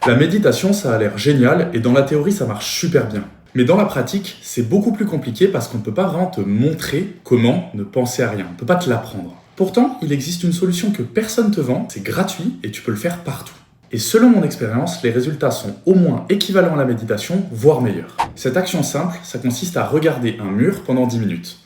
La méditation, ça a l'air génial et dans la théorie, ça marche super bien. Mais dans la pratique, c'est beaucoup plus compliqué parce qu'on ne peut pas vraiment te montrer comment ne penser à rien. On ne peut pas te l'apprendre. Pourtant, il existe une solution que personne te vend, c'est gratuit et tu peux le faire partout. Et selon mon expérience, les résultats sont au moins équivalents à la méditation, voire meilleurs. Cette action simple, ça consiste à regarder un mur pendant 10 minutes.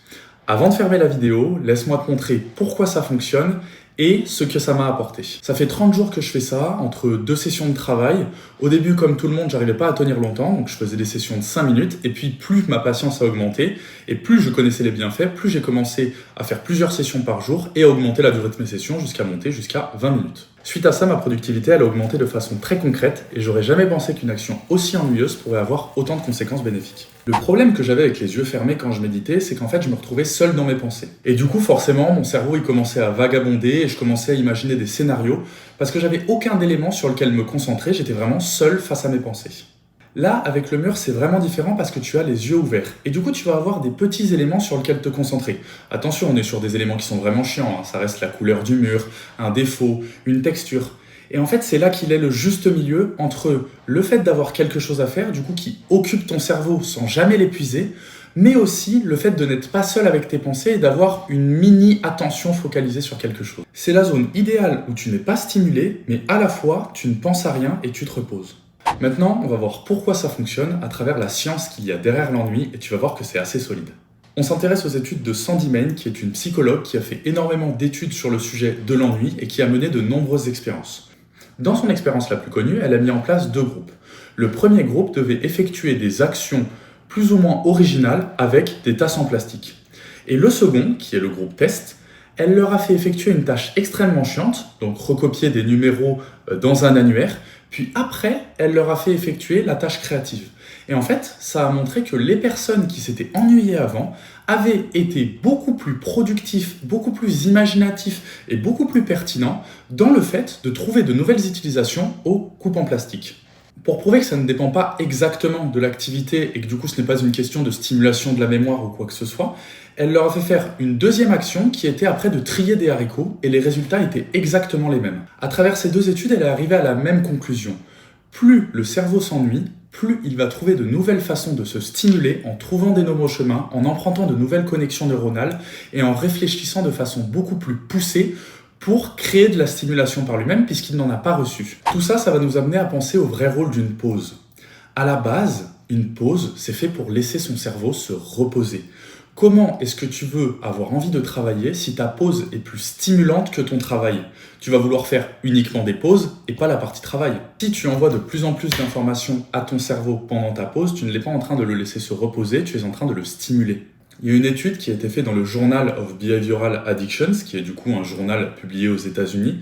Avant de fermer la vidéo, laisse-moi te montrer pourquoi ça fonctionne et ce que ça m'a apporté. Ça fait 30 jours que je fais ça, entre 2 sessions de travail. Au début, comme tout le monde, j'arrivais pas à tenir longtemps, donc je faisais des sessions de 5 minutes, et puis plus ma patience a augmenté, et plus je connaissais les bienfaits, plus j'ai commencé à faire plusieurs sessions par jour, et à augmenter la durée de mes sessions jusqu'à monter jusqu'à 20 minutes. Suite à ça, ma productivité elle a augmenté de façon très concrète, et j'aurais jamais pensé qu'une action aussi ennuyeuse pourrait avoir autant de conséquences bénéfiques. Le problème que j'avais avec les yeux fermés quand je méditais, c'est qu'en fait, je me retrouvais seul dans mes pensées. Et du coup, forcément, mon cerveau, il commençait à vagabonder et je commençais à imaginer des scénarios parce que j'avais aucun élément sur lequel me concentrer, j'étais vraiment seul face à mes pensées. Là, avec le mur, c'est vraiment différent parce que tu as les yeux ouverts. Et du coup, tu vas avoir des petits éléments sur lesquels te concentrer. Attention, on est sur des éléments qui sont vraiment chiants, hein. Ça reste la couleur du mur, un défaut, une texture. Et en fait, c'est là qu'il est le juste milieu entre le fait d'avoir quelque chose à faire, du coup, qui occupe ton cerveau sans jamais l'épuiser, mais aussi le fait de n'être pas seul avec tes pensées et d'avoir une mini-attention focalisée sur quelque chose. C'est la zone idéale où tu n'es pas stimulé, mais à la fois, tu ne penses à rien et tu te reposes. Maintenant, on va voir pourquoi ça fonctionne à travers la science qu'il y a derrière l'ennui et tu vas voir que c'est assez solide. On s'intéresse aux études de Sandy Main, qui est une psychologue qui a fait énormément d'études sur le sujet de l'ennui et qui a mené de nombreuses expériences. Dans son expérience la plus connue, elle a mis en place 2 groupes. Le premier groupe devait effectuer des actions plus ou moins originales avec des tasses en plastique. Et le second, qui est le groupe test, elle leur a fait effectuer une tâche extrêmement chiante, donc recopier des numéros dans un annuaire, puis après, elle leur a fait effectuer la tâche créative. Et en fait, ça a montré que les personnes qui s'étaient ennuyées avant avaient été beaucoup plus productifs, beaucoup plus imaginatifs et beaucoup plus pertinents dans le fait de trouver de nouvelles utilisations aux coupes en plastique. Pour prouver que ça ne dépend pas exactement de l'activité et que du coup ce n'est pas une question de stimulation de la mémoire ou quoi que ce soit, elle leur a fait faire une deuxième action qui était après de trier des haricots et les résultats étaient exactement les mêmes. À travers ces 2 études, elle est arrivée à la même conclusion. Plus le cerveau s'ennuie, plus il va trouver de nouvelles façons de se stimuler en trouvant des nouveaux chemins, en empruntant de nouvelles connexions neuronales et en réfléchissant de façon beaucoup plus poussée pour créer de la stimulation par lui-même puisqu'il n'en a pas reçu. Tout ça, ça va nous amener à penser au vrai rôle d'une pause. À la base, une pause, c'est fait pour laisser son cerveau se reposer. Comment est-ce que tu veux avoir envie de travailler si ta pause est plus stimulante que ton travail? Tu vas vouloir faire uniquement des pauses et pas la partie travail. Si tu envoies de plus en plus d'informations à ton cerveau pendant ta pause, tu ne l'es pas en train de le laisser se reposer, tu es en train de le stimuler. Il y a une étude qui a été faite dans le Journal of Behavioral Addictions, qui est du coup un journal publié aux États-Unis,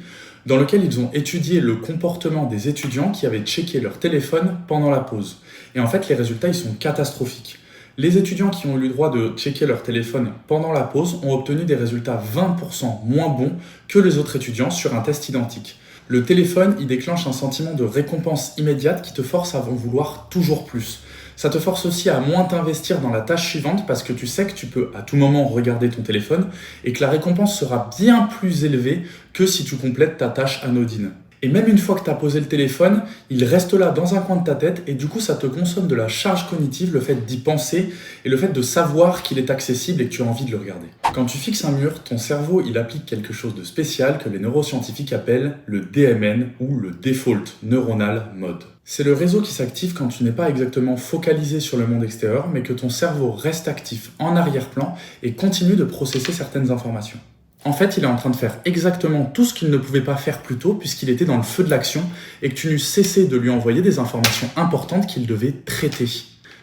dans lequel ils ont étudié le comportement des étudiants qui avaient checké leur téléphone pendant la pause. Et en fait, les résultats, ils sont catastrophiques. Les étudiants qui ont eu le droit de checker leur téléphone pendant la pause ont obtenu des résultats 20% moins bons que les autres étudiants sur un test identique. Le téléphone, il déclenche un sentiment de récompense immédiate qui te force à en vouloir toujours plus. Ça te force aussi à moins t'investir dans la tâche suivante parce que tu sais que tu peux à tout moment regarder ton téléphone et que la récompense sera bien plus élevée que si tu complètes ta tâche anodine. Et même une fois que tu as posé le téléphone, il reste là dans un coin de ta tête et du coup ça te consomme de la charge cognitive, le fait d'y penser et le fait de savoir qu'il est accessible et que tu as envie de le regarder. Quand tu fixes un mur, ton cerveau il applique quelque chose de spécial que les neuroscientifiques appellent le DMN ou le Default Neuronal Mode. C'est le réseau qui s'active quand tu n'es pas exactement focalisé sur le monde extérieur mais que ton cerveau reste actif en arrière-plan et continue de processer certaines informations. En fait, il est en train de faire exactement tout ce qu'il ne pouvait pas faire plus tôt puisqu'il était dans le feu de l'action et que tu n'eus cessé de lui envoyer des informations importantes qu'il devait traiter.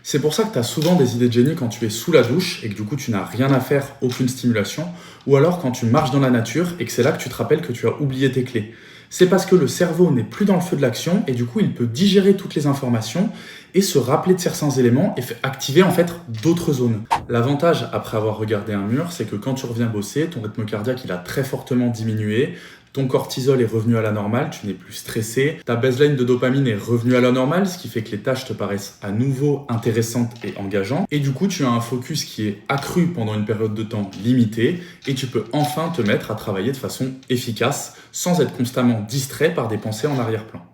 C'est pour ça que tu as souvent des idées de génie quand tu es sous la douche et que du coup tu n'as rien à faire, aucune stimulation, ou alors quand tu marches dans la nature et que c'est là que tu te rappelles que tu as oublié tes clés. C'est parce que le cerveau n'est plus dans le feu de l'action et du coup il peut digérer toutes les informations et se rappeler de certains éléments et activer en fait d'autres zones. L'avantage après avoir regardé un mur, c'est que quand tu reviens bosser, ton rythme cardiaque il a très fortement diminué, ton cortisol est revenu à la normale, tu n'es plus stressé, ta baseline de dopamine est revenue à la normale, ce qui fait que les tâches te paraissent à nouveau intéressantes et engageantes. Et du coup, tu as un focus qui est accru pendant une période de temps limitée et tu peux enfin te mettre à travailler de façon efficace sans être constamment distrait par des pensées en arrière-plan.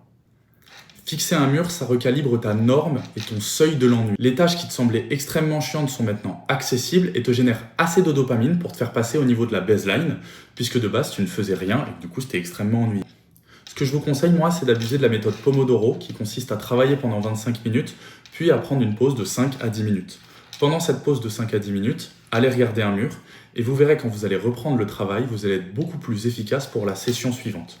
Fixer un mur, ça recalibre ta norme et ton seuil de l'ennui. Les tâches qui te semblaient extrêmement chiantes sont maintenant accessibles et te génèrent assez de dopamine pour te faire passer au niveau de la baseline, puisque de base tu ne faisais rien et que du coup c'était extrêmement ennuyeux. Ce que je vous conseille, moi, c'est d'abuser de la méthode Pomodoro, qui consiste à travailler pendant 25 minutes, puis à prendre une pause de 5 à 10 minutes. Pendant cette pause de 5 à 10 minutes, allez regarder un mur, et vous verrez quand vous allez reprendre le travail, vous allez être beaucoup plus efficace pour la session suivante.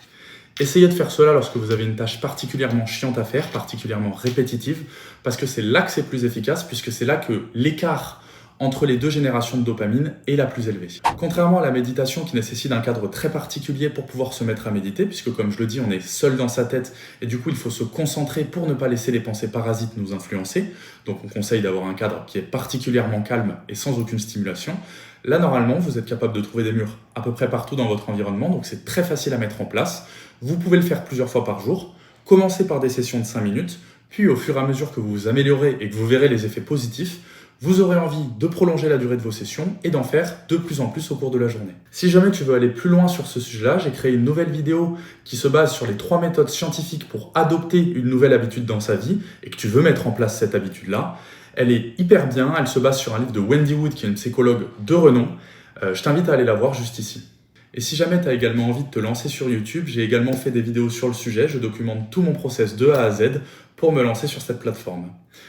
Essayez de faire cela lorsque vous avez une tâche particulièrement chiante à faire, particulièrement répétitive, parce que c'est là que c'est plus efficace, puisque c'est là que l'écart entre les deux générations de dopamine est la plus élevée. Contrairement à la méditation qui nécessite un cadre très particulier pour pouvoir se mettre à méditer, puisque comme je le dis, on est seul dans sa tête et du coup il faut se concentrer pour ne pas laisser les pensées parasites nous influencer, donc on conseille d'avoir un cadre qui est particulièrement calme et sans aucune stimulation. Là normalement vous êtes capable de trouver des murs à peu près partout dans votre environnement, donc c'est très facile à mettre en place. Vous pouvez le faire plusieurs fois par jour, commencez par des sessions de 5 minutes, puis au fur et à mesure que vous vous améliorez et que vous verrez les effets positifs, vous aurez envie de prolonger la durée de vos sessions et d'en faire de plus en plus au cours de la journée. Si jamais tu veux aller plus loin sur ce sujet-là, j'ai créé une nouvelle vidéo qui se base sur les 3 méthodes scientifiques pour adopter une nouvelle habitude dans sa vie et que tu veux mettre en place cette habitude-là. Elle est hyper bien, elle se base sur un livre de Wendy Wood qui est une psychologue de renom. Je t'invite à aller la voir juste ici. Et si jamais tu as également envie de te lancer sur YouTube, j'ai également fait des vidéos sur le sujet, je documente tout mon process de A à Z pour me lancer sur cette plateforme.